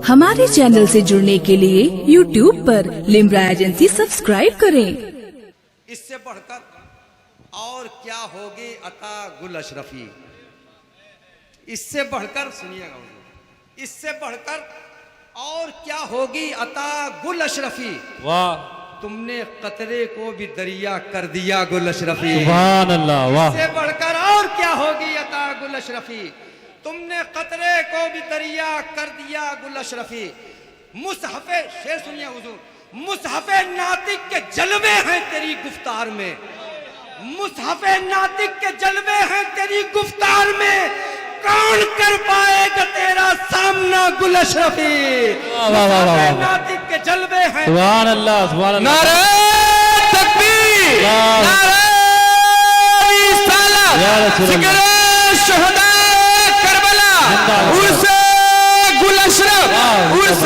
ہمارے چینل سے جڑنے کے لیے YouTube پر لمرا ایجنسی سبسکرائب کریں۔ اس سے بڑھ کر اور کیا ہوگی عطا گل اشرفی، اس سے بڑھ کر سنیے گا، اس سے بڑھ کر اور کیا ہوگی عطا گل اشرفی، واہ تم نے قطرے کو بھی دریا کر دیا گل اشرفی، سبحان اللہ، واہ اس سے بڑھ کر اور کیا ہوگی عطا گل اشرفی، تم نے قطرے کو بھی دریا کر دیا گل اشرفی۔ مصحف شعر سنیے حضور، مصحف ناطق کے جلوے ہیں تیری گفتار میں، مصحف ناطق کے جلوے ہیں تیری گفتار میں، کون کر پائے گا تیرا سامنا گل اشرفی، مصحف ناطق کے جلوے ہیں۔ سبحان اللہ، سبحان اللہ، نعرہ تکبیر، نعرہ رسالت، ذکر شہداء کربلا، عرس گل اشرف، عرس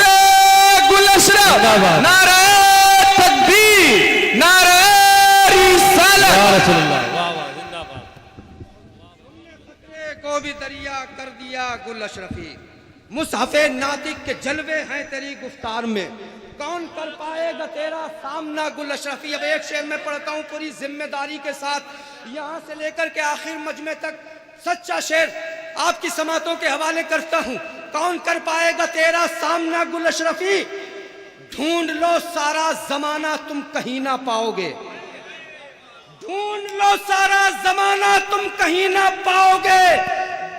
گل اشرف، نعرہ تکبیر، نعرہ رسالت، یا رسول اللہ، واہ واہ، زندہ باد۔ خطرے کو بھی دریا کر دیا گل اشرفی، مصحف ناطق کے جلوے ہیں تیری گفتار میں، کون کر پائے گا تیرا سامنا گل اشرفی۔ اب ایک شعر میں پڑھتا ہوں پوری ذمہ داری کے ساتھ، یہاں سے لے کر کے آخر مجمع تک سچا شعر آپ کی سماعتوں کے حوالے کرتا ہوں۔ کون کر پائے گا تیرا سامنا گل اشرفی، ڈھونڈ لو سارا زمانہ تم کہیں نہ پاؤ گے، ڈھونڈ لو سارا زمانہ تم کہیں نہ پاؤ گے،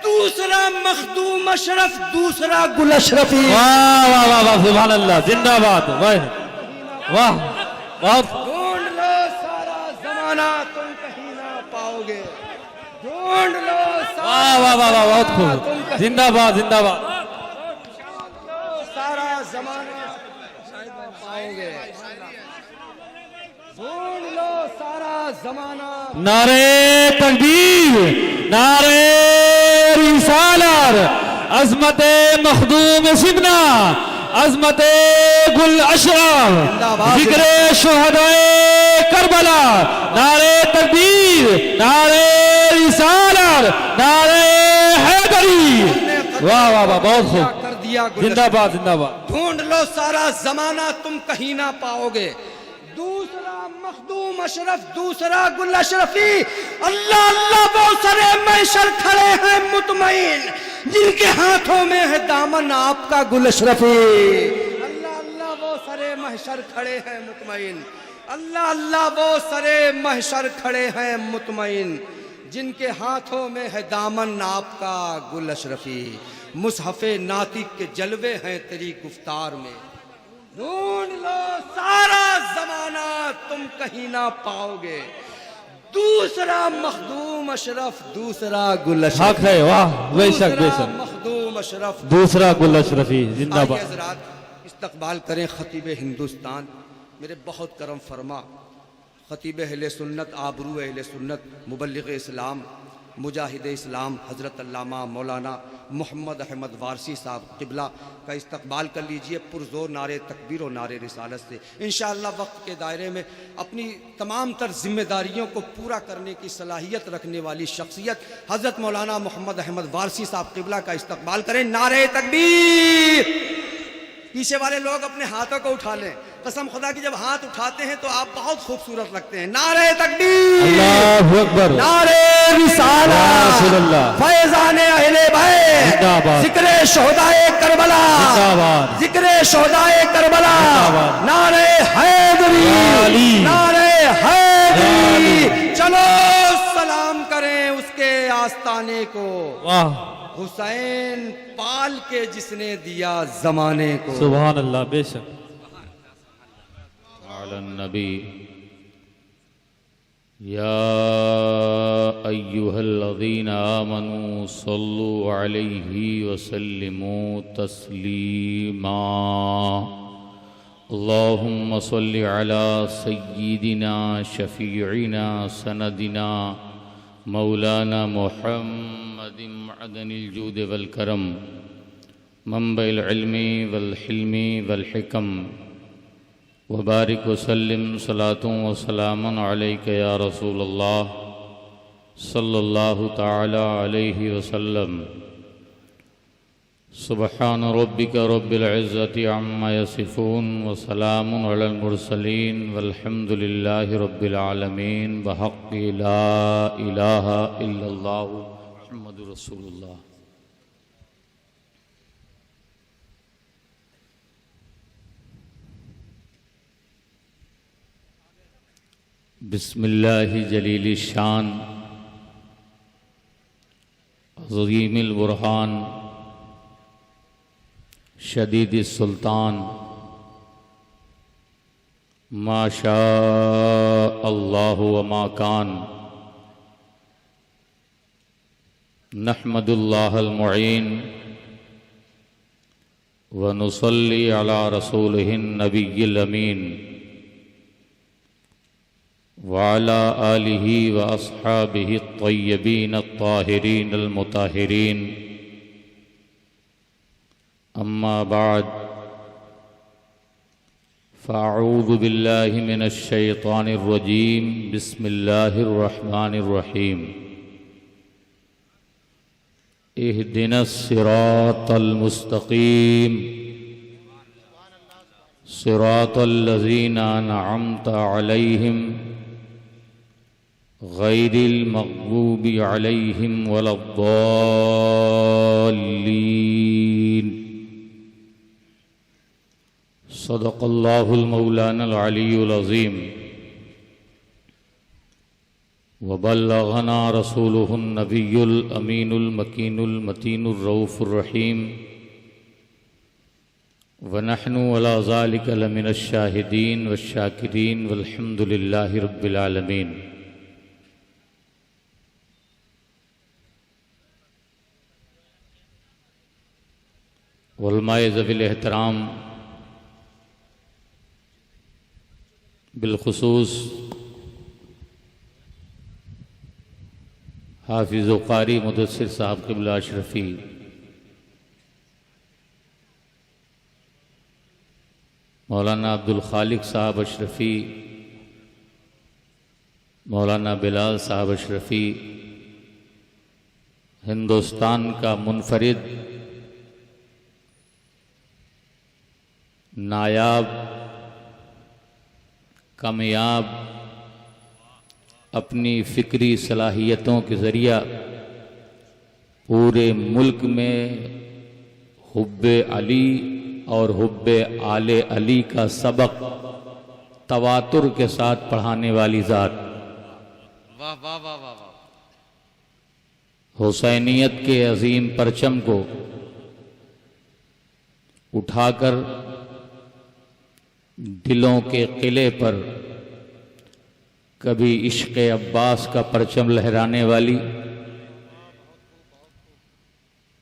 دوسرا مخدوم اشرف دوسرا گل اشرفی، واہ واہ واہ واہ، سبحان اللہ، زندہ باد، واہ واہ واہ، ڈھونڈ لو سارا زمانہ تم کہیں نہ پاؤ گے، ڈھونڈ لو واہ واہ واہ واہ، بہت خوب، زندہ باد، زندہ باد، سارا زمانہ پاؤ گے، ڈھونڈ لو سارا زمانہ۔ نعرہ تکبیر، نعرہ رسالت، عظمت مخدوم سبنا، عظمت گل اشرف، ذکر شہداء کربلا، نعرہ تکبیر، نعرہ رسالت، نعرہ حیدری، واہ واہ واہ، بہت خوب، کر دیا گل زندہ باد، زندہ باد، ڈھونڈ لو سارا زمانہ تم کہیں نہ پاؤ گے، دوسرا مخدوم اشرف دوسرا گل اشرفی، اللہ اللہ وہ سرے محشر کھڑے ہیں مطمئن، جن کے ہاتھوں میں ہے دامن آپ کا گل اشرفی، اللہ اللہ وہ سرے محشر کھڑے ہیں مطمئن، اللہ اللہ وہ سرے محشر کھڑے ہیں مطمئن، جن کے ہاتھوں میں ہے دامن آپ کا گل اشرفی، مصحف ناطق کے جلوے ہیں تیری گفتار میں، ڈھونڈ لو سارا زمانہ تم کہیں نہ پاؤ گے، دوسرا مخدوم اشرف دوسرا گل اشرف، حق ہے، واہ، بے شک بے شک، مخدوم اشرف دوسرا گل اشرفی، زندہ آئیے باد۔ حضرات استقبال کریں خطیب ہندوستان، میرے بہت کرم فرما خطیب اہل سنت، آبرو اہل سنت، مبلغ اسلام، مجاہد اسلام حضرت علامہ مولانا محمد احمد وارسی صاحب قبلہ کا استقبال کر لیجئے پرزور نعرے تکبیر و نعرے رسالت سے۔ انشاءاللہ وقت کے دائرے میں اپنی تمام تر ذمہ داریوں کو پورا کرنے کی صلاحیت رکھنے والی شخصیت حضرت مولانا محمد احمد وارسی صاحب قبلہ کا استقبال کریں۔ نعرے تکبیر، پیچھے والے لوگ اپنے ہاتھوں کو اٹھا لیں، قسم خدا کی جب ہاتھ اٹھاتے ہیں تو آپ بہت خوبصورت لگتے ہیں۔ نعرہ تکبیر، اللہ اکبر، نعرہ رسالت، رسول اللہ، فیضان اہل بیت، زندہ باد، ذکر شہداء کربلا، زندہ باد، ذکر شہداء کربلا، زندہ باد، نعرہ حیدری، علی، نعرہ حیدری، علی، چلو سلام کریں اس کے آستانے کو، واہ، حسین پال کے جس نے دیا زمانے کو۔ سبحان اللہ، بے شک۔ علی النبی یا ایہا الذین آمنوا صلوا علیہ وسلموا تسلیما، اللہم صل علی سیدنا شفیعنا سندنا مولانا محمد معدن الجود والکرم، منبع العلم والحلم والحکم، وبارک وسلم صلاۃ و سلام علیک یا رسول اللہ صلی اللہ تعالی علیہ وسلم۔ سبحان ربك رب العزة عما يصفون وسلام على المرسلين والحمد لله رب العالمين بحق لا إله إلا الله محمد رسول الله. بسم الله جلیل الشان عظیم البرہان شدید السلطان ما شاء اللہ وما کان نحمد اللہ المعین ونصلی علی رسولہ النبی الامین وعلى آلہ واصحابہ الطیبین الطاہرین المطہرین. اما بعد فاعوذ باللہ من الشیطان الرجیم. بسم اللہ الرحمن الرحیم. اہدنا الصراط المستقیم صراط الذین انعمت علیہم غیر المغضوب علیہم ولا الضالین. صدق اللہ المولانا العلی العظیم وبلغنا رسولہ النبی الامین المکین المتین الرؤوف الرحیم ونحن علی ذلک لمن الشاہدین والشاکرین والحمد للہ رب العالمین. علماء ذوی الاحترام، بالخصوص حافظ و قاری مدثر صاحب قبلہ اشرفی، مولانا عبدالخالق صاحب اشرفی، مولانا بلال صاحب اشرفی، ہندوستان کا منفرد نایاب کامیاب اپنی فکری صلاحیتوں کے ذریعہ پورے ملک میں حب علی اور حب آل علی کا سبق تواتر کے ساتھ پڑھانے والی ذات، واہ واہ واہ واہ واہ. حسینیت کے عظیم پرچم کو اٹھا کر دلوں کے قلعے پر کبھی عشق عباس کا پرچم لہرانے والی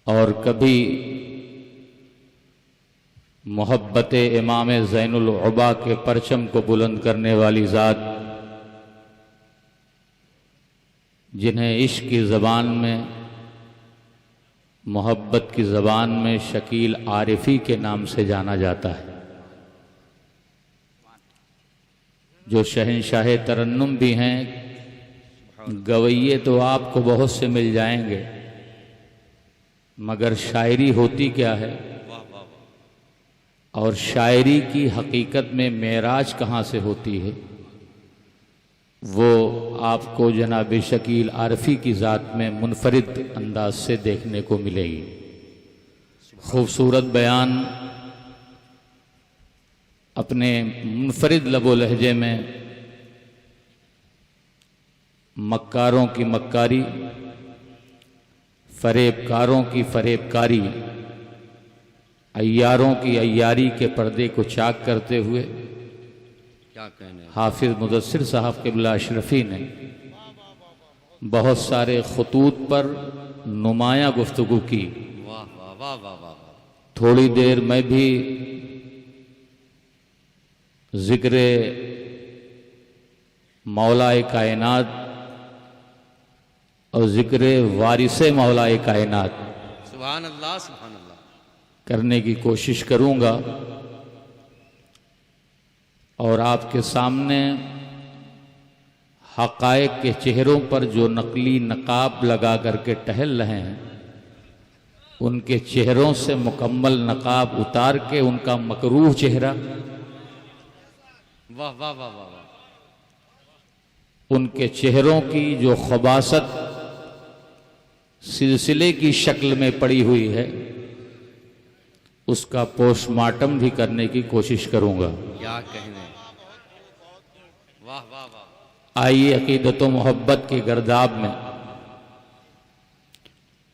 اور کبھی محبت امام زین العبا کے پرچم کو بلند کرنے والی ذات، جنہیں عشق کی زبان میں، محبت کی زبان میں شکیل عارفی کے نام سے جانا جاتا ہے، جو شہنشاہ ترنم بھی ہیں. گویے تو آپ کو بہت سے مل جائیں گے، مگر شاعری ہوتی کیا ہے اور شاعری کی حقیقت میں معراج کہاں سے ہوتی ہے، وہ آپ کو جناب شکیل عارفی کی ذات میں منفرد انداز سے دیکھنے کو ملے گی. خوبصورت بیان اپنے منفرد لب و لہجے میں مکاروں کی مکاری، فریب کاروں کی فریب کاری، عیاروں کی عیاری کے پردے کو چاک کرتے ہوئے کیا کہنے. حافظ مدثر صاحب قبلہ اشرفی نے بہت سارے خطوط پر نمایاں گفتگو کی. واہ واہ واہ واہ واہ. تھوڑی دیر میں بھی ذکر مولا کائنات اور ذکر وارث مولا کائنات سبحان اللہ سبحان اللہ کرنے کی کوشش کروں گا، اور آپ کے سامنے حقائق کے چہروں پر جو نقلی نقاب لگا کر کے ٹہل رہے ہیں ان کے چہروں سے مکمل نقاب اتار کے ان کا مکروہ چہرہ، واہ واہ واہ واہ، ان کے چہروں کی جو خباثت سلسلے کی شکل میں پڑی ہوئی ہے، اس کا پوسٹ مارٹم بھی کرنے کی کوشش کروں گا۔ کیا کہنے، واہ واہ واہ، آئیے عقیدت و محبت کی گرداب میں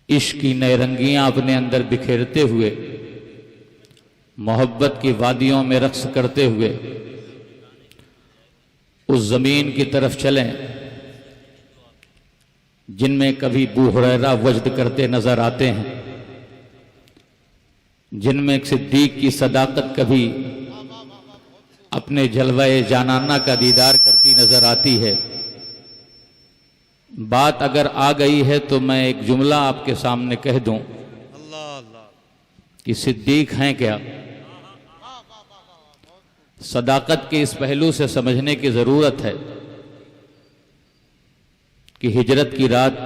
عشق کی نئے رنگیاں اپنے اندر بکھیرتے ہوئے، محبت کی وادیوں میں رقص کرتے ہوئے اس زمین کی طرف چلیں جن میں کبھی ابو ہریرہ وجد کرتے نظر آتے ہیں، جن میں ایک صدیق کی صداقت کبھی اپنے جلوہ جانانہ کا دیدار کرتی نظر آتی ہے۔ بات اگر آ گئی ہے تو میں ایک جملہ آپ کے سامنے کہہ دوں کہ صدیق ہیں کیا؟ صداقت کے اس پہلو سے سمجھنے کی ضرورت ہے کہ ہجرت کی رات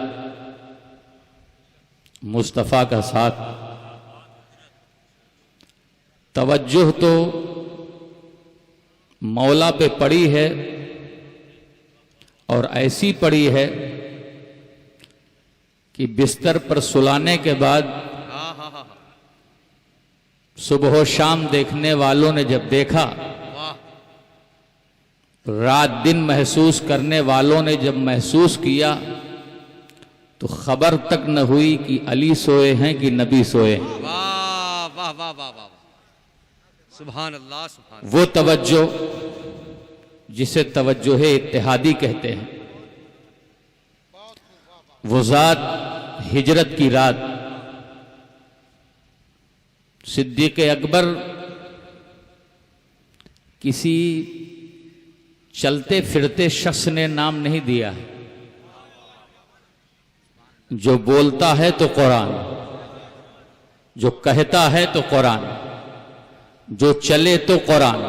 مصطفیٰ کا ساتھ، توجہ تو مولا پہ پڑی ہے اور ایسی پڑی ہے کہ بستر پر سلانے کے بعد صبح و شام دیکھنے والوں نے جب دیکھا، رات دن محسوس کرنے والوں نے جب محسوس کیا، تو خبر تک نہ ہوئی کہ علی سوئے ہیں کہ نبی سوئے ہیں۔ واہ واہ واہ واہ واہ، سبحان اللہ سبحان اللہ۔ وہ توجہ جسے توجہ اتحادی کہتے ہیں، وہ ذات ہجرت کی رات صدیق اکبر کسی چلتے پھرتے شخص نے نام نہیں دیا ہے، جو بولتا ہے تو قرآن، جو کہتا ہے تو قرآن، جو چلے تو قرآن،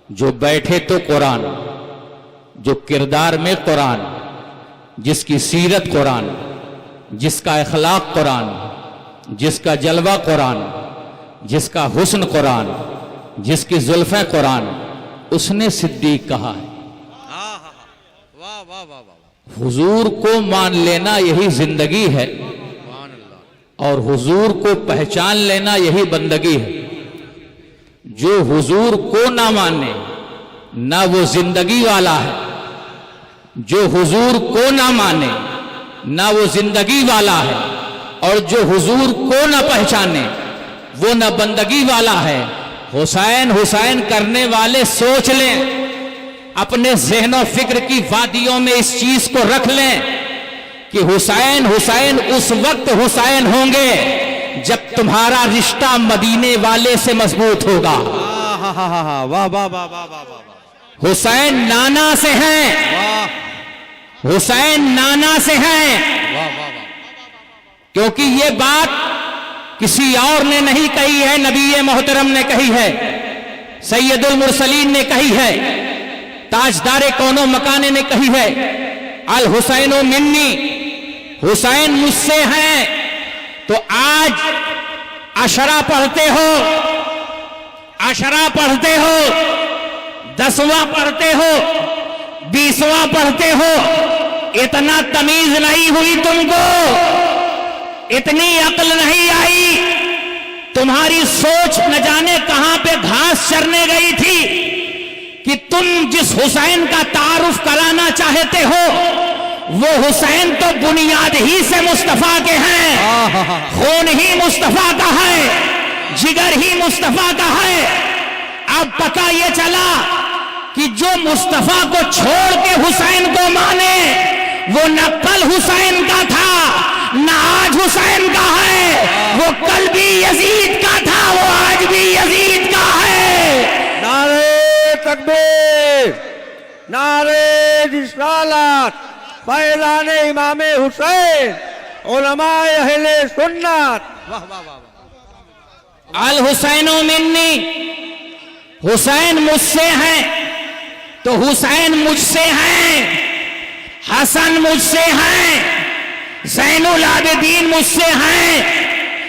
جو بیٹھے تو قرآن، جو کردار میں قرآن، جس کی سیرت قرآن، جس کا اخلاق قرآن، جس کا جلوہ قرآن، جس کا حسن قرآن، جس کی زلفیں قرآن، اس نے صدیق کہا ہے۔ واہ واہ واہ واہ، حضور کو مان لینا یہی زندگی ہے، سبحان اللہ۔ اور حضور کو پہچان لینا یہی بندگی ہے۔ جو حضور کو نہ مانے نہ وہ زندگی والا ہے، جو حضور کو نہ مانے نہ وہ زندگی والا ہے، اور جو حضور کو نہ پہچانے وہ نہ بندگی والا ہے۔ حسین حسین کرنے والے سوچ لیں، اپنے ذہن و فکر کی وادیوں میں اس چیز کو رکھ لیں کہ حسین حسین اس وقت حسین ہوں گے جب تمہارا رشتہ مدینے والے سے مضبوط ہوگا۔ واہ واہ واہ واہ واہ واہ، حسین نانا سے ہیں، حسین نانا سے ہیں، واہ واہ واہ، کیونکہ یہ بات کسی اور نے نہیں کہی ہے، نبی محترم نے کہی ہے، سید المرسلین نے کہی ہے، تاجدار کون و مکان نے کہی ہے، الحسین منی، حسین مجھ سے ہیں۔ تو آج عشرہ پڑھتے ہو، عشرہ پڑھتے ہو، 10واں پڑھتے ہو، 20واں پڑھتے ہو، اتنا تمیز نہیں ہوئی تم کو، اتنی عقل نہیں آئی، تمہاری سوچ نہ جانے کہاں پہ گھاس چرنے گئی تھی کہ تم جس حسین کا تعارف کرانا چاہتے ہو وہ حسین تو بنیاد ہی سے مصطفیٰ کے ہیں، خون ہی مصطفیٰ کا ہے، جگر ہی مصطفیٰ کا ہے۔ اب پتہ یہ چلا کہ جو مصطفیٰ کو چھوڑ کے حسین کو مانے وہ نہ کل حسین کا تھا نہ آج حسین کا ہے، وہ کل بھی یزید کا تھا، وہ آج بھی یزید کا ہے۔ نعرے تکبیر، نعرے رسالت، فیضان امام حسین، علماء اہل سنت۔ واہ واہ واہ، الحسین منی، حسین مجھ سے ہیں تو حسین مجھ سے ہیں، حسن مجھ سے ہیں، زین العابدین مجھ سے ہیں،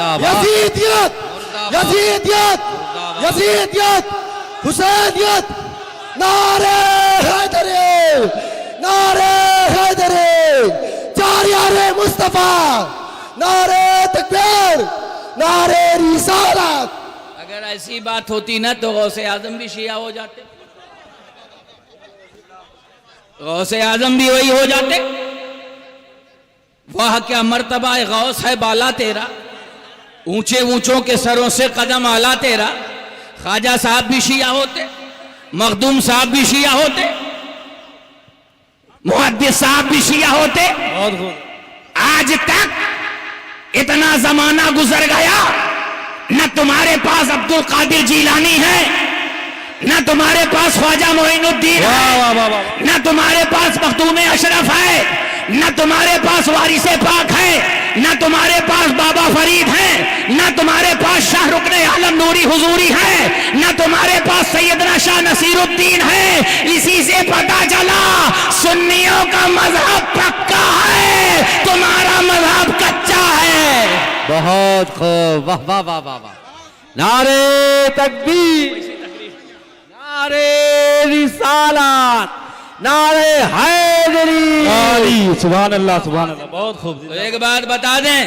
یزیدیت یزیدیت یزیدیت حسینیت نعرہ حیدری نعرہ حیدری جاریار مصطفیٰ نعرہ تکبیر نعرہ رسالت. اگر ایسی بات ہوتی نا تو غوث اعظم بھی شیعہ ہو جاتے, غوث اعظم بھی وہی ہو جاتے. واہ کیا مرتبہ غوث ہے بالا تیرا, اونچے اونچوں کے سروں سے قدم آلا تیرا. خواجہ صاحب بھی شیعہ ہوتے, مخدوم صاحب بھی شیعہ ہوتے, محدث صاحب بھی شیعہ ہوتے. آج تک اتنا زمانہ گزر گیا, نہ تمہارے پاس عبد القادر جیلانی ہے, نہ تمہارے پاس خواجہ معین الدین ہے, نہ تمہارے پاس مخدوم اشرف ہے, نہ تمہارے پاس وارث پاک ہے, نہ تمہارے پاس بابا فرید ہے, نہ تمہارے پاس شاہ رکن عالم نوری حضوری ہے, نہ تمہارے پاس سیدنا شاہ نصیر الدین ہے. اسی سے پتہ چلا سنیوں کا مذہب پکا ہے, تمہارا مذہب کچا ہے. بہت خوب, واہ واہ واہ واہ واہ. نعرے تکبیر, نعرے رسالت, نعرے حیدری. علی سبحان اللہ سبحان اللہ. بہت خوب. تو ایک بات بتا دیں,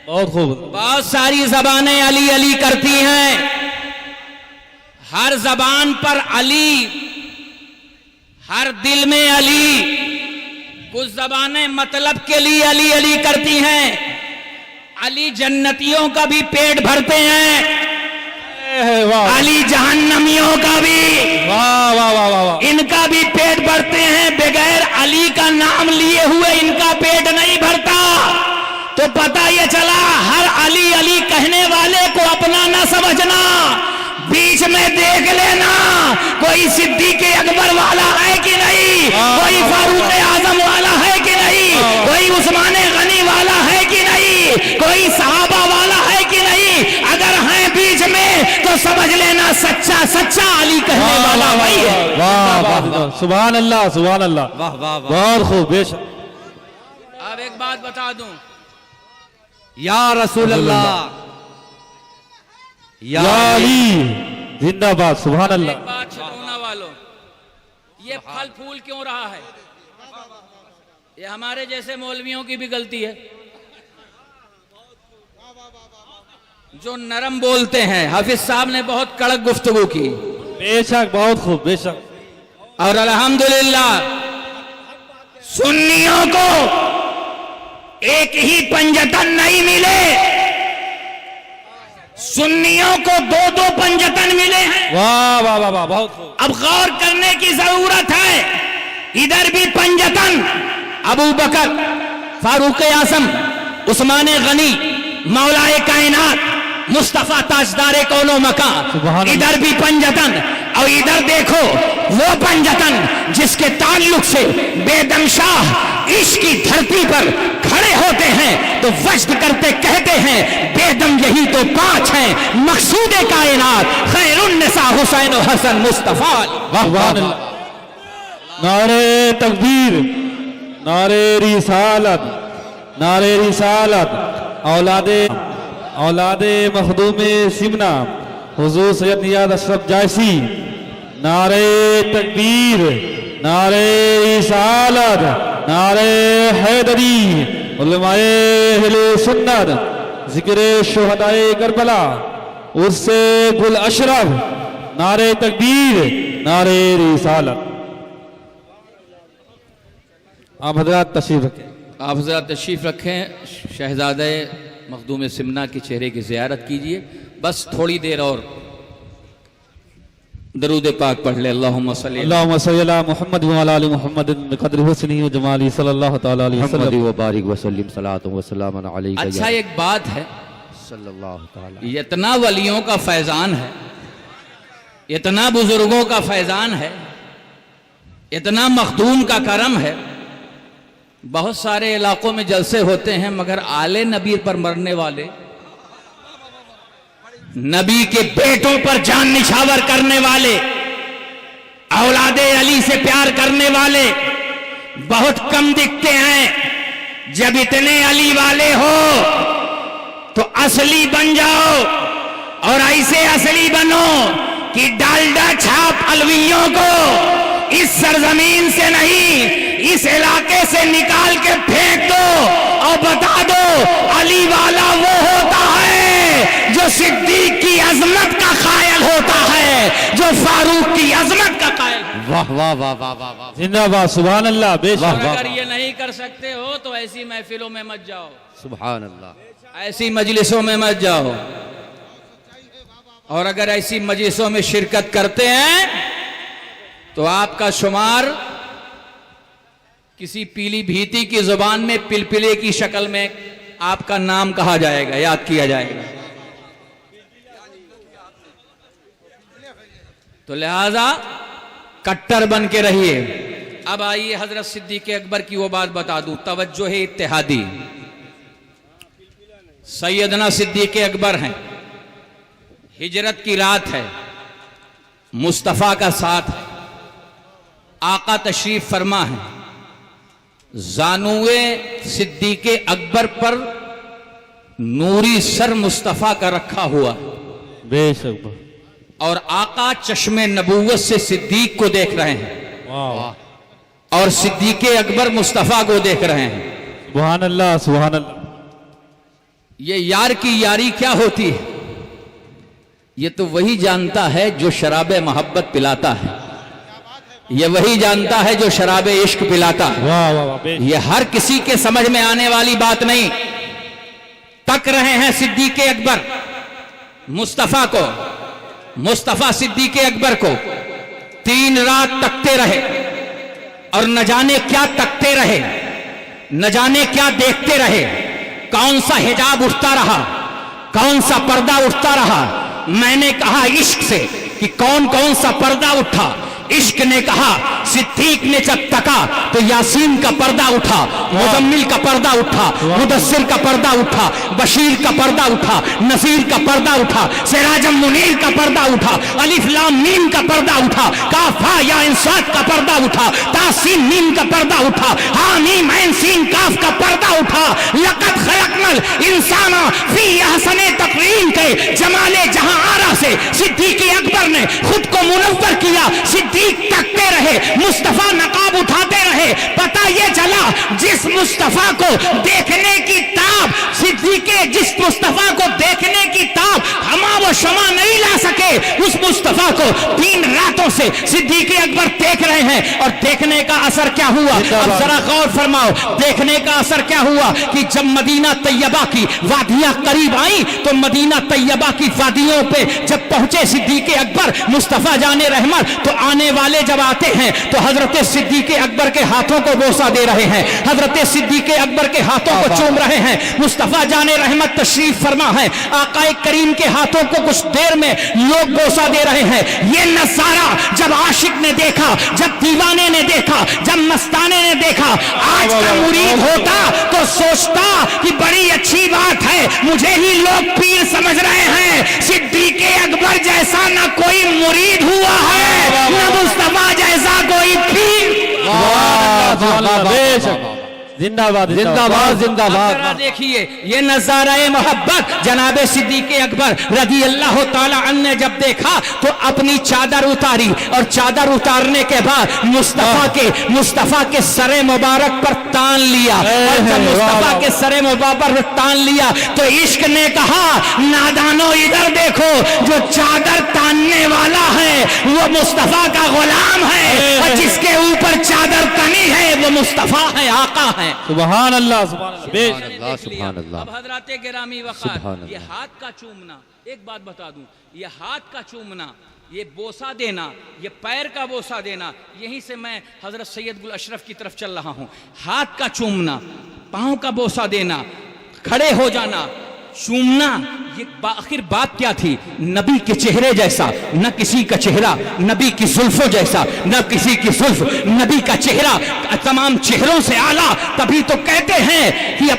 بہت خوب. بہت ساری زبانیں علی علی کرتی ہیں, ہر زبان پر علی, ہر دل میں علی. کچھ زبانیں مطلب کے لیے علی علی کرتی ہیں. علی جنتیوں کا بھی پیٹ بھرتے ہیں, علی جہنمیوں کا بھی, واہ واہ واہ واہ. ان کا بھی پیٹ بھرتے ہیں. بغیر علی کا نام لیے ہوئے ان کا پیٹ نہیں بھرتا. تو پتہ یہ چلا ہر علی علی کہنے والے کو اپنا نہ سمجھنا, بیچ میں دیکھ لینا کوئی صدیق اکبر والا ہے کہ نہیں, کوئی فاروق اعظم والا ہے کہ نہیں, کوئی عثمان غنی والا ہے کہ نہیں, کوئی صحابہ والا ہے کہ نہیں. اگر ہیں بیچ میں تو سمجھ لینا سچا سچا علی کہنے والا وہی ہے. واہ واہ سبحان اللہ سبحان اللہ. واہ واہ واہ. بہت خوب. بے شک. اب ایک بات بتا دوں, یا رسول اللہ, یا علی زندہ باد. سبحان اللہ. ایک بات چھٹونا والوں, یہ پھل پھول کیوں رہا ہے؟ یہ ہمارے جیسے مولویوں کی بھی غلطی ہے جو نرم بولتے ہیں. حافظ صاحب نے بہت کڑک گفتگو کی, بے شک. بہت خوب. بے شک. اور الحمدللہ سنیوں کو ایک ہی پنجتن نہیں ملے, سنیوں کو دو دو پنجتن ملے ہیں. واہ واہ واہ واہ. بہت خوب. اب غور کرنے کی ضرورت ہے. ادھر بھی پنجتن ابو بکر, فاروق اعظم, عثمان غنی, مولا کائنات, مصطفیٰ تاجدار کون و مکان. ادھر بھی پنجتن, اور ادھر دیکھو وہ پنجتن جس کے تعلق سے بیدم شاہ عشق کی دھرتی پر کھڑے ہوتے ہیں تو وجد کرتے کہتے ہیں بیدم یہی تو 5 ہیں مقصود کائنات, خیر النساء حسین و حسن مصطفیٰ. واہ واہ. نعرے تکبیر, نعرے رسالت, نعرے رسالت. اولاد مخدوم سمنا حضور سید نیاز اشرف جائسی. نعرے تکبیر, نعرے رسالت, نعرے حیدری. علماء اہل سنت, ذکر شہدائے کربلا, عرس گل اشرف. نعرے تکبیر, نعرے رسالت. آپ حضرات تشریف رکھیں. آپ حضرات تشریف رکھیں. شہزادہ مخدوم سمنا کے چہرے کی زیارت کیجئے. بس تھوڑی دیر اور درود پاک پڑھ لے. اللہم صلی اللہم صلی علی محمد وعلی آل محمد بقدر حسنہ و جمالہ صلی اللہ تعالی علیہ محمد وسلم. و بارک وسلم صلاۃ و سلام علیک. اچھا ایک بات ہے, صلی اللہ تعالی. اتنا ولیوں کا فیضان ہے, اتنا بزرگوں کا فیضان ہے, اتنا مخدوم کا کرم ہے. بہت سارے علاقوں میں جلسے ہوتے ہیں مگر آل نبی پر مرنے والے, نبی کے بیٹوں پر جان نچھاور کرنے والے, اولاد علی سے پیار کرنے والے بہت کم دکھتے ہیں. جب اتنے علی والے ہو تو اصلی بن جاؤ، اور ایسے اصلی بنو کہ ڈالڈا چھاپ علویوں کو اس سرزمین سے نہیں، اس علاقے سے نکال کے پھینک دو اور بتا دو علی والا وہ ہوتا ہے جو صدیق کی عظمت کا قائل ہوتا ہے، جو فاروق کی عظمت کا قائل ہے۔ واہ واہ واہ واہ واہ واہ، زندہ باد، سبحان اللہ، بے شک۔ اور اگر یہ نہیں کر سکتے ہو تو ایسی محفلوں میں مت جاؤ، سبحان اللہ، ایسی مجلسوں میں مت جاؤ، اور اگر ایسی مجلسوں میں شرکت کرتے ہیں تو آپ کا شمار کسی پیلی بھیتی کی زبان میں پلپلے کی شکل میں آپ کا نام کہا جائے گا، یاد کیا جائے گا۔ تو لہذا کٹر بن کے رہیے۔ اب آئیے حضرت صدیق اکبر کی وہ بات بتا دوں، توجہ اتحادی۔ سیدنا صدیق اکبر ہیں، ہجرت کی رات ہے، مصطفیٰ کا ساتھ ہے، آقا تشریف فرما ہے، زانوے صدیق اکبر پر نوری سر مصطفیٰ کا رکھا ہوا، بے شک، اور آقا چشم نبوت سے صدیق کو دیکھ رہے ہیں، واہ، اور صدیق اکبر مصطفیٰ کو دیکھ رہے ہیں۔ سبحان اللہ، سبحان اللہ۔ یہ یار کی یاری کیا ہوتی ہے؟ یہ تو وہی جانتا ہے جو شراب محبت پلاتا ہے، یہ وہی جانتا ہے جو شراب عشق پلاتا ہے۔ واہ واہ واہ، بے شک۔ یہ ہر کسی کے سمجھ میں آنے والی بات نہیں۔ تک رہے ہیں صدیق اکبر مصطفیٰ کو، مصطفیٰ صدیق اکبر کو 3 رات تکتے رہے، اور نہ جانے کیا تکتے رہے، نہ جانے کیا دیکھتے رہے، کون سا حجاب اٹھتا رہا، کون سا پردہ اٹھتا رہا۔ میں نے کہا عشق سے کہ کون کون سا پردہ اٹھا، عشق نے کہا، صدیق نے جب تکا تو یاسین کا پردہ اٹھا، مزمل کا پردہ اٹھا، مدثر کا پردہ اٹھا، بشیر کا پردہ اٹھا، نذیر کا پردہ اٹھا، سراج منیر کا پردہ اٹھا، الف لام میم کا پردہ اٹھا، کاف ہا یا عین صاد کا پردہ اٹھا، تا سین میم کا پردہ اٹھا، ہا میم عین سین کاف کا پردہ اٹھا۔ لقد خلقنا الانسان فی احسن تقویم کے جمال جہاں آرا سے صدیق اکبر نے خود کو منور کیا۔ صدیق تکتے رہے، مصطفیٰ نقاب اٹھاتے رہے۔ پتہ یہ چلا جس مصطفیٰ کو دیکھنے کی تاب، صدیق جس مصطفیٰ کو دیکھنے کی تاب ہما و شما نہیں لا سکے، اس مصطفیٰ کو 3 راتوں سے صدیق اکبر دیکھ رہے ہیں۔ اور دیکھنے کا اثر کیا ہوا؟ اب ذرا غور فرماؤ، دیکھنے کا اثر کیا ہوا کہ جب مدینہ طیبہ کی وادیاں قریب آئیں تو مدینہ طیبہ کی وادیوں پہ جب پہنچے صدیق اکبر مصطفیٰ جان رحمت، تو آنے والے جب آتے ہیں تو حضرت صدیق اکبر کے ہاتھوں کو بوسہ دے رہے ہیں، حضرت صدیق اکبر کے ہاتھوں کو چوم رہے ہیں۔ مصطفیٰ جان رحمت تشریف فرما ہے، آقا کریم کے ہاتھوں کو کچھ دیر میں لوگ بوسہ دے رہے ہیں۔ یہ نظارہ جب عاشق نے دیکھا، جب دیوانے نے دیکھا، جب مستانے نے دیکھا، آج کا مرید ہوتا تو سوچتا کہ بڑی اچھی بات ہے، مجھے ہی لوگ پیر سمجھ رہے ہیں۔ صدیق اکبر جیسا نہ کوئی مرید ہوا ہے، نہ مصطفیٰ جیسا کوئی پیر۔ بے شک، زندہ باد، زندہ باد، زندہ باد۔ ذرا دیکھیے یہ نظارہ محبت جناب صدیق اکبر رضی اللہ تعالی عنہ نے جب دیکھا تو اپنی چادر اتاری، اور چادر اتارنے کے بعد مصطفیٰ کے سر مبارک پر تان لیا، اور جب مصطفیٰ کے سر مبارک پر تان لیا تو عشق نے کہا نادانو ادھر دیکھو، جو چادر تاننے والا ہے وہ مصطفیٰ کا غلام ہے، اور جس کے اوپر چادر تنی ہے وہ مصطفیٰ ہے، آقا ہے۔ سبحان اللہ، سبحان اللہ، بے شک۔ اللہ، سبحان اللہ۔ اب حضرات گرامی سبحان وقار، اللہ۔ یہ ہاتھ کا چومنا، ایک بات بتا دوں، یہ ہاتھ کا چومنا، یہ بوسہ دینا، یہ پیر کا بوسہ دینا، یہیں سے میں حضرت سید گل اشرف کی طرف چل رہا ہوں۔ ہاتھ کا چومنا، پاؤں کا بوسہ دینا، کھڑے ہو جانا، چومنا، یہ آخر بات کیا تھی؟ نبی کے چہرے جیسا نہ کسی کا چہرہ، نبی کی زلفوں جیسا نہ کسی کی زلف، نبی کا چہرہ تمام چہروں سے اعلیٰ. تبھی تو کہتے ہیں کہ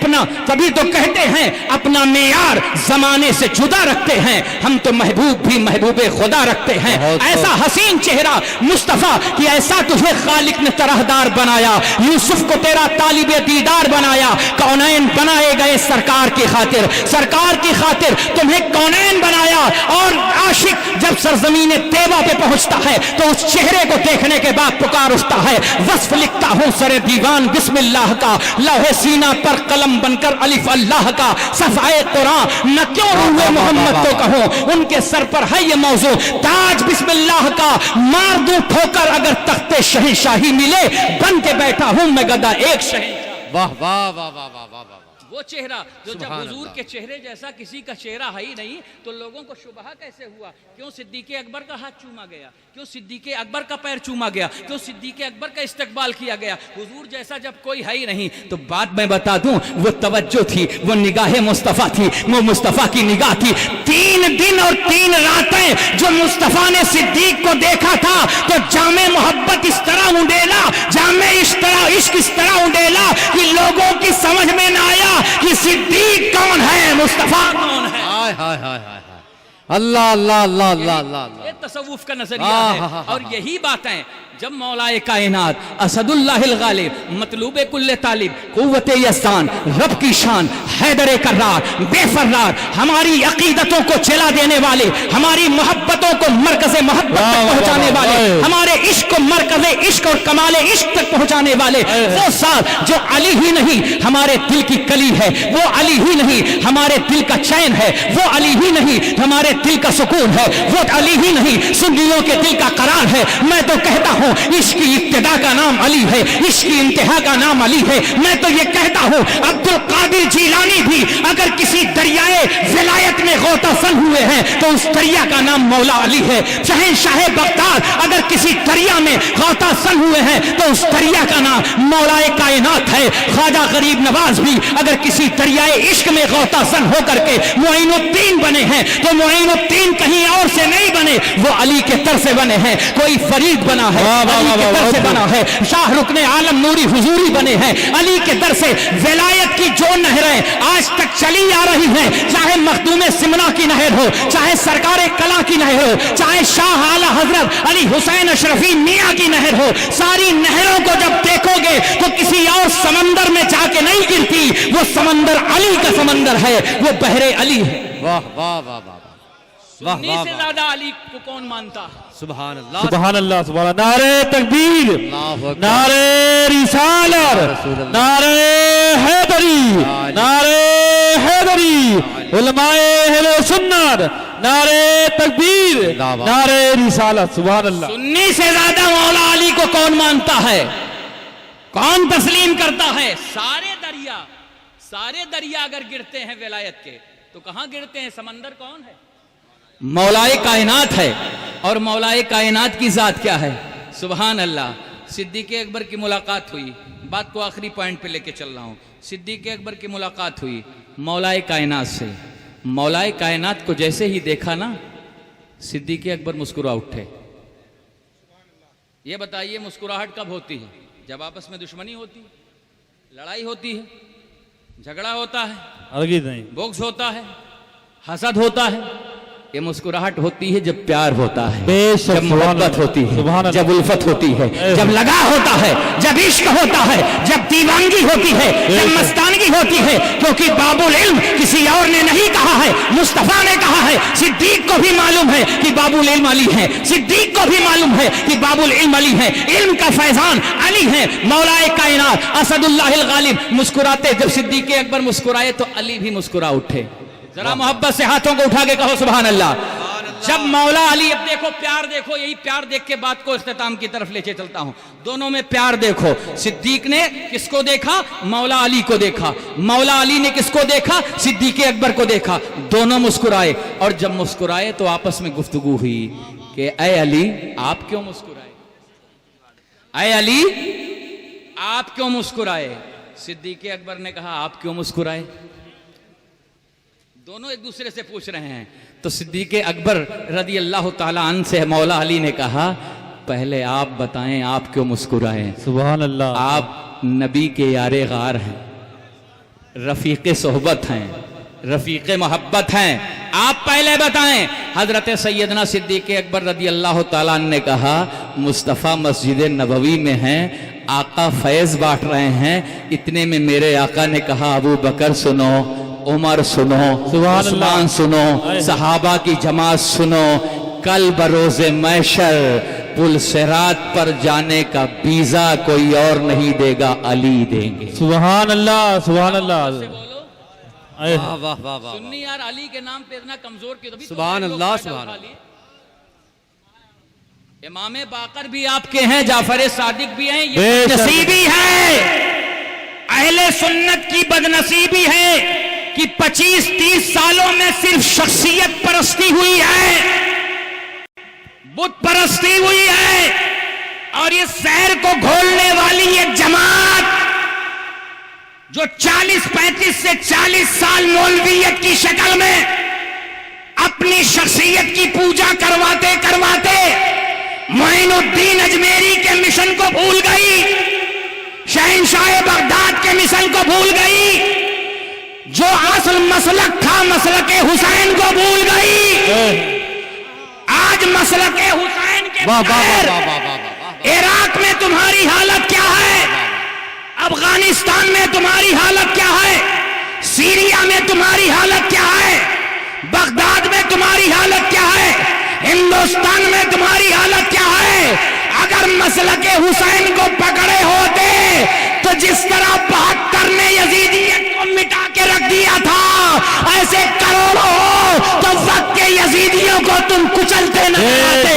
اپنا معیار زمانے سے جدا رکھتے ہیں. ہم تو محبوب بھی محبوب خدا رکھتے ہیں. ایسا حسین چہرہ مصطفیٰ کہ ایسا تجھے خالق نے طرحدار بنایا. یوسف کو تیرا طالب دیدار بنایا. کونین بنائے گئے سرکار کی خاطر، سرکار کی خاطر تمہیں کونین بنایا. اور عاشق جب سرزمین طیبہ پہ پہنچتا ہے تو اس چہرے کو دیکھنے کے بعد پکار اٹھتا ہے، وصف لکھتا ہوں سر دیوان بسم اللہ کا، لوح سینہ پر قلم بن کر الف اللہ کا. صفحہ قرآن نہ کیوں روح محمد کو کہوں، ان کے سر پر ہے یہ موضوع. تاج بسم اللہ کا مار دوں ٹھوکر اگر تخت شہنشاہی ملے، بن کے بیٹھا ہوں میں گدا ایک شہنشاہ. واہ واہ واہ واہ واہ واہ واہ. وہ چہرہ جو جب حضور کے چہرے جیسا کسی کا چہرہ ہے ہی نہیں تو لوگوں کو شبہہ کیسے ہوا؟ کیوں صدیق اکبر کا ہاتھ چوما گیا؟ کیوں صدیق اکبر کا پیر چوما گیا؟ کیوں صدیق اکبر کا استقبال کیا گیا؟ حضور جیسا جب کوئی ہے ہی نہیں. تو بات میں بتا دوں، وہ توجہ تھی، وہ نگاہ مصطفیٰ تھی، وہ مصطفیٰ کی نگاہ تھی. 3 دن اور 3 راتیں جو مصطفیٰ نے صدیق کو دیکھا تھا تو جامع محبت اس طرح اونڈیلا، جامع عشق اس طرح اونڈیلا کہ لوگوں کی سمجھ میں نہ آیا کہ صدیق کون ہے، مصطفیٰ کون ہے. ہائے ہائے ہائے ہائے. اللہ اللہ اللہ اللہ اللہ. یہ تصوف کا نظریہ ہے. اور یہی باتیں جب مولا کائنات اسد اللہ الغالب، مطلوب کل طالب، قوت یزدان، رب کی شان، حیدر کرار، بے فرار، ہماری عقیدتوں کو چلا دینے والے، ہماری محبتوں کو مرکز محبت تک پہنچانے والے، ہمارے عشق کو مرکز عشق اور کمال عشق تک پہنچانے والے، وہ ساتھ جو علی ہی نہیں ہمارے دل کی کلی ہے، وہ علی ہی نہیں ہمارے دل کا چین ہے، وہ علی ہی نہیں ہمارے دل کا سکون ہے، وہ علی ہی نہیں سنیوں کے دل کا قرار ہے. میں تو کہتا ہوں عشق کی ابتدا کا نام علی ہے، عشق کی انتہا کا نام علی ہے. میں تو یہ کہتا ہوں عبد القادر جیلانی بھی اگر کسی دریائے ولایت میں غوطہ سن ہوئے ہیں تو اس دریا کا نام مولا علی ہے. شہنشاہ بغداد اگر کسی دریا میں غوطہ سن ہوئے ہیں تو اس دریا کا نام مولا کائنات ہے. خواجہ غریب نواز بھی اگر کسی دریائے عشق میں غوطہ سن ہو کر کے معین الدین بنے ہیں تو معین الدین کہیں اور سے نہیں بنے، وہ علی کے در سے بنے ہیں. کوئی فرید بنا ہے علی کے در سے بنا ہے، شاہ رکن عالم نوری حضوری بنے ہیں علی کے در سے. ولایت کی جو نہریں آج تک چلی آ رہی ہیں، چاہے مخدوم سمنا کی نہر ہو، چاہے سرکار کلا کی نہر ہو، چاہے شاہ اعلی حضرت علی حسین اشرفی میاں کی نہر ہو، ساری نہروں کو جب دیکھو گے تو کسی اور سمندر میں جا کے نہیں گرتی. وہ سمندر علی کا سمندر ہے، وہ بحر علی ہے. واہ واہ واہ واہ. سنی سے زیادہ علی کو کون مانتا؟ سبحان اللہ. سبحان اللہ سبحان اللہ. نعرہ تکبیر، اللہ اکبر. نعرہ رسالت، نعرہ حیدری، نعرہ حیدری. علماء اہل سنت نعرہ تکبیر، نعرہ رسالت. سبحان اللہ. سنی سے زیادہ مولا علی کو کون مانتا ہے، کون تسلیم کرتا ہے؟ سارے دریا اگر گرتے ہیں ولایت کے تو کہاں گرتے ہیں؟ سمندر کون ہے؟ مولا کائنات ہے. اور مولا کائنات کی ذات کیا ہے؟ سبحان اللہ. صدیق اکبر کی ملاقات ہوئی، بات کو آخری پوائنٹ پہ لے کے چل رہا ہوں. صدیق اکبر کی ملاقات ہوئی مولا کائنات سے. مولا کائنات کو جیسے ہی دیکھا نا صدیق اکبر مسکرا اٹھے. یہ بتائیے مسکراہٹ کب ہوتی ہے؟ جب آپس میں دشمنی ہوتی ہے، لڑائی ہوتی ہے، جھگڑا ہوتا ہے، ہرگز نہیں. بغض ہوتا ہے، حسد ہوتا ہے. یہ مسکراہٹ ہوتی ہے جب پیار ہوتا ہے، بے شک. جب محبت ہوتی ہے، سبحان اللہ. جب الفت ہوتی ہے، جب لگا ہوتا ہے، جب عشق ہوتا ہے، جب دیوانگی ہوتی ہے، جب مستانگی ہوتی ہے. کیونکہ باب العلم کسی اور نے نہیں کہا ہے، مصطفیٰ نے کہا ہے. صدیق کو بھی معلوم ہے کہ باب العلم علی ہے، صدیق کو بھی معلوم ہے کہ باب العلم علی ہے. علم کا فیضان علی ہے. مولا کائنات اسد اللہ الغالب مسکراتے، جب صدیق اکبر مسکرائے تو علی بھی مسکرا اٹھے. ذرا محبت سے ہاتھوں کو اٹھا کے کہو سبحان اللہ. جب مولا علی، اب دیکھو پیار، دیکھو یہی پیار دیکھ کے بات کو اختتام کی طرف لے کے چلتا ہوں. دونوں میں پیار دیکھو. صدیق نے کس کو دیکھا؟ مولا علی کو دیکھا. مولا علی نے کس کو دیکھا؟ صدیق اکبر کو دیکھا. دونوں مسکرائے. اور جب مسکرائے تو آپس میں گفتگو ہوئی کہ اے علی آپ کیوں مسکرائے؟ اے علی آپ کیوں مسکرائے؟ صدیق اکبر نے کہا آپ کیوں مسکرائے؟ دونوں ایک دوسرے سے پوچھ رہے ہیں. تو صدیق اکبر رضی اللہ تعالیٰ عنہ سے مولا علی نے کہا پہلے آپ بتائیں آپ کیوں مسکرائیں؟ سبحان اللہ. آپ نبی کے یار غار ہیں, رفیق صحبت ہیں, رفیق محبت ہیں, آپ پہلے بتائیں. حضرت سیدنا صدیق اکبر رضی اللہ تعالیٰ عنہ نے کہا مصطفیٰ مسجد نبوی میں ہیں, آقا فیض بانٹ رہے ہیں, اتنے میں میرے آقا نے کہا ابو بکر سنو, عمر سنو, عثمان سنو, صحابہ کی جماعت سنو, کل بروز محشر پل صراط پر جانے کا ویزا کوئی اور نہیں دے گا, علی دیں گے. سبحان اللہ سبحان اللہ. واہ واہ واہ واہ. سنی یار علی کے نام پہ اتنا کمزور کیوں؟ سبحان اللہ سبحان اللہ. امام باقر بھی آپ کے ہیں, جعفر صادق بھی ہیں, بے یہ شک. نصیبی ہے. اہل سنت کی بدنصیبی ہے کہ 25-30 سالوں میں صرف شخصیت پرستی ہوئی ہے, بت پرستی ہوئی ہے, اور یہ شہر کو گھولنے والی یہ جماعت جو 40-35 سے 40 سال مولویت کی شکل میں اپنی شخصیت کی پوجا کرواتے کرواتے معین الدین اجمیری کے مشن کو بھول گئی, شہنشاہ بغداد کے مشن کو بھول گئی, جو اصل مسلک تھا مسلک حسین کو بھول گئی. آج مسلک حسین کے بغیر عراق میں تمہاری حالت کیا ہے, افغانستان میں تمہاری حالت کیا ہے, سیریا میں تمہاری حالت کیا ہے, بغداد میں تمہاری حالت کیا ہے, ہندوستان میں تمہاری حالت کیا ہے. اگر مسلک حسین کو پکڑے ہوتے تو جس طرح 72 نے یزیدیت کو مٹا کے رکھ دیا تھا ایسے کروڑوں ہو تو وقت کے یزیدیوں کو تم کچلتے نہ آتے.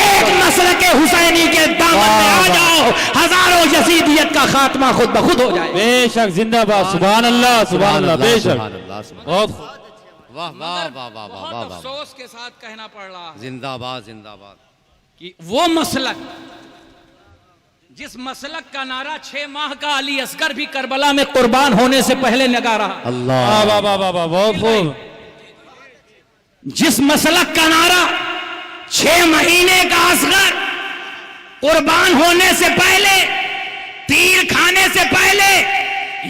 ایک مسلک حسینی کے دامن میں آ جاؤ, ہزاروں یزیدیت کا خاتمہ خود بخود ہو جائے. بے شک زندہ باد. سبحان اللہ سبحان اللہ. بے شک بہت واہ واہ واہ واہ واہ واہ. افسوس کے ساتھ کہنا پڑ رہا ہے زندہ باد زندہ باد. کہ وہ مسلک جس مسلک کا نعرہ 6 ماہ کا علی اصغر بھی کربلا میں قربان ہونے سے پہلے لگا رہا, اللہ واہ واہ واہ واہ. بہت خوب. جس مسلک کا نعرہ 6 مہینے کا اصغر قربان ہونے سے پہلے, تیر کھانے سے پہلے,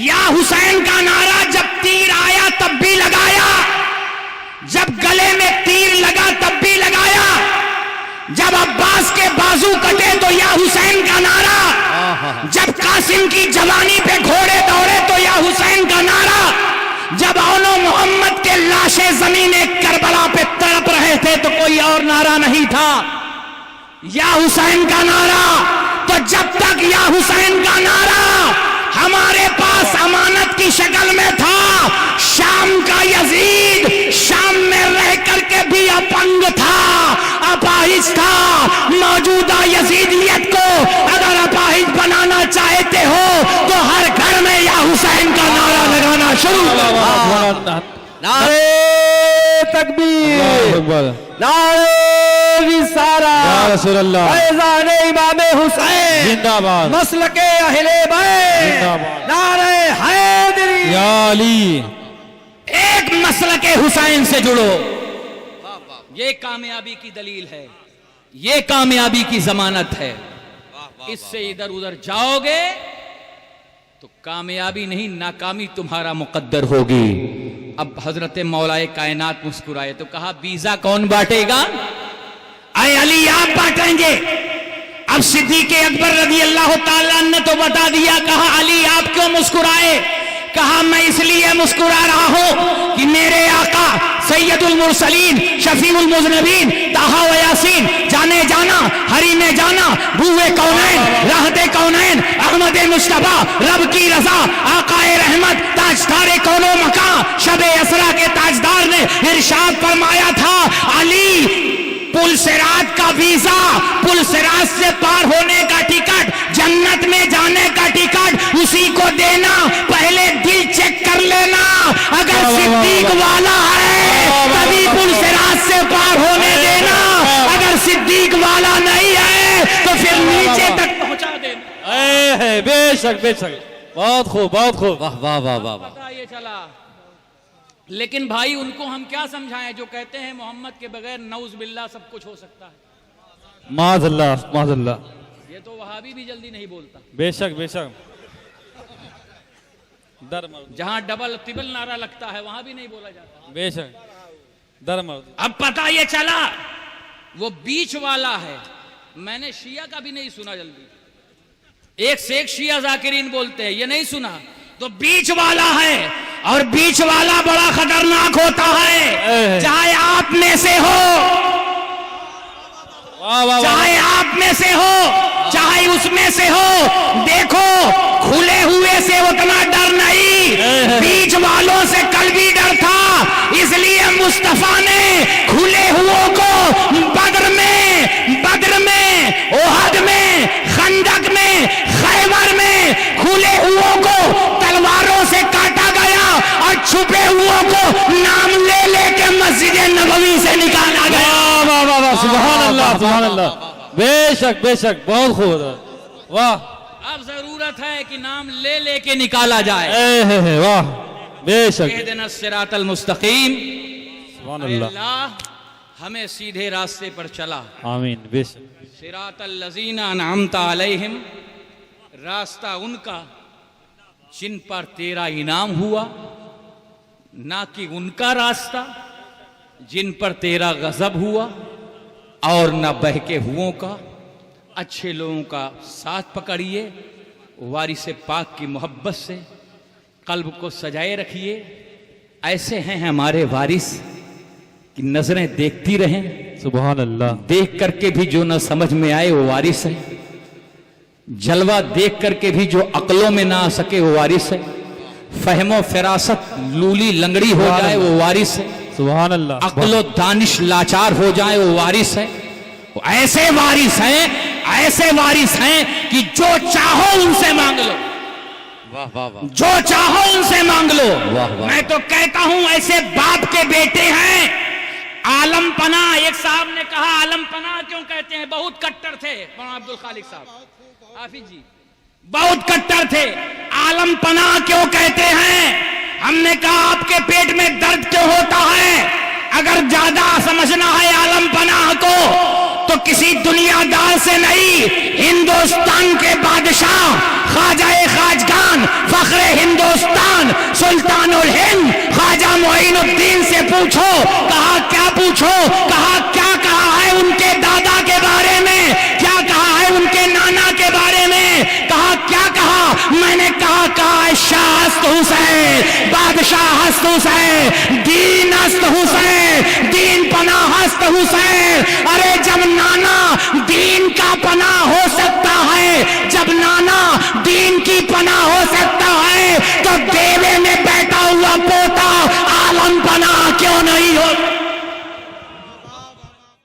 یا حسین کا نعرہ جب تیر آیا تب بھی لگایا, جب گلے میں تیر لگا تب بھی لگایا, جب عباس کے بازو کٹے تو یا حسین کا نعرہ, جب قاسم کی جوانی پہ گھوڑے دوڑے تو یا حسین کا نعرہ, جب اولو محمد کے لاشیں زمین کربلا پہ تڑپ رہے تھے تو کوئی اور نعرہ نہیں تھا, یا حسین کا نعرہ. تو جب تک یا حسین کا نعرہ ہمارے پاس امانت کی شکل میں تھا, شام کا یزید شام میں رہ کر کے بھی اپنگ تھا, اپاہج تھا. موجودہ یزیدیت کو اگر اپاہج بنانا چاہتے ہو تو ہر گھر میں یا حسین کا نعرہ لگانا شروع کرو. نعرے تکبیر, نعرے رسالت, یا رسول اللہ, فیضان امام حسین, زندہ باد. مسلک اہل بیت, زندہ باد. نعرے حیدری, یا علی. ایک مسلک حسین سے جڑو, یہ کامیابی کی دلیل ہے, یہ کامیابی کی ضمانت ہے. اس سے ادھر ادھر جاؤ گے تو کامیابی نہیں ناکامی تمہارا مقدر ہوگی. اب حضرت مولا کائنات مسکرائے تو کہا ویزا کون بانٹے گا؟ اے علی آپ بانٹیں گے. اب صدیق اکبر رضی اللہ تعالیٰ نے تو بتا دیا, کہا علی آپ کیوں مسکرائے؟ کہا میں اس لیے مسکرا رہا ہوں کہ میرے آقا سید المرسلین شفیع المذنبین طٰہٰ و یاسین جانے جانا حریم جانا روح کونین راحت کونین احمد مصطفیٰ رب کی رضا آقا رحمت تاجدار کون و مکان شب اسرا کے تاجدار نے ارشاد فرمایا تھا علی پل صراط کا ویزا, پل صراط سے پار ہونے کا ٹکٹ, جنت میں جانے کا ٹکٹ اسی کو دینا, پہلے دل چیک کر لینا. اگر صدیق والا ہے تبھی پل صراط سے پار ہونے دینا, اگر صدیق والا نہیں ہے تو پھر نیچے تک پہنچا دینا. بے شک بے شک. بہت خوب بہت خوب. واہ واہ واہ واہ. پتہ یہ چلا لیکن بھائی ان کو ہم کیا سمجھائیں جو کہتے ہیں محمد کے بغیر نعوذ باللہ سب کچھ ہو سکتا ہے؟ معاذ اللہ معاذ اللہ. یہ تو وہابی بھی جلدی نہیں بولتا. بے شک بے شک. در مرد. جہاں ڈبل ٹربل نعرہ لگتا ہے وہاں بھی نہیں بولا جاتا. بے شک. در مرد. اب پتہ یہ چلا وہ بیچ والا ہے. میں نے شیعہ کا بھی نہیں سنا جلدی. ایک سے ایک شیعہ ذاکرین بولتے ہیں یہ نہیں سنا. تو بیچ والا ہے اور بیچ والا بڑا خطرناک ہوتا ہے. چاہے آپ میں سے ہو, چاہے آپ میں سے ہو, چاہے اس میں سے ہو. دیکھو کھلے ہوئے سے اتنا ڈر نہیں, بیچ والوں سے کل بھی ڈر تھا. اس لیے مصطفیٰ نے کھلے ہوئوں کو بدر میں احد میں خندق میں خیبر میں کھلے ہوئوں کو تلواروں سے کاٹا گیا اور چھپے ہوئوں کو نام لے لے کے مسجد نبوی سے نکالا گیا. واہ واہ واہ. سبحان اللہ سبحان اللہ. بے شک بے شک. بہت خوب. واہ. اب ضرورت ہے کہ نام لے لے کے نکالا جائے. واہ. بے شک. اہدنا الصراط المستقیم. سبحان اللہ. اللہ ہمیں سیدھے راستے پر چلا. آمین. بے شک. صراط الذین انعمت علیہم, راستہ ان کا جن پر تیرا انعام ہوا, نہ کہ ان کا راستہ جن پر تیرا غضب ہوا, اور نہ بہکے ہوئوں کا. اچھے لوگوں کا ساتھ پکڑیے, وارث پاک کی محبت سے قلب کو سجائے رکھیے. ایسے ہیں ہمارے وارث کہ نظریں دیکھتی رہیں, سبحان اللہ. دیکھ کر کے بھی جو نہ سمجھ میں آئے وہ وارث ہے. جلوہ دیکھ کر کے بھی جو عقلوں میں نہ آ سکے وہ وارث ہے. فہم و فراست لولی لنگڑی ہو جائے وہ وارث ہے. سبحان اللہ. عقل و دانش لاچار ہو جائے وہ وارث ہے. ایسے وارث ہیں کہ جو چاہو ان سے مانگ لو, واہ واہ واہ. جو چاہو ان سے مانگ لو. واہ واہ. میں تو کہتا ہوں ایسے باپ کے بیٹے ہیں. عالم پناہ, ایک صاحب نے کہا عالم پناہ کیوں کہتے ہیں, بہت کٹر تھے. مولانا عبد الخالق صاحب حافظ جی بہت کٹر تھے. عالم پناہ کیوں کہتے ہیں؟ ہم نے کہا آپ کے پیٹ میں درد کیوں ہوتا ہے؟ اگر زیادہ سمجھنا ہے عالم پناہ کو تو کسی دنیا دار سے نہیں, ہندوستان کے بادشاہ خواجہ خواجگان فخر ہندوستان سلطان الہند خواجہ معین الدین سے پوچھو. کہا کیا پوچھو؟ کیا کہا ہے ان کے دادا کے بارے میں, کیا کہا ہے ان کے نانا کے بارے میں, کیا کہا؟ میں نے کہا شاہ ہست حسین, بادشاہ ہست حسین, دین ہست حسین, دین پناہ ہست حسین. ارے جب نانا دین کا پناہ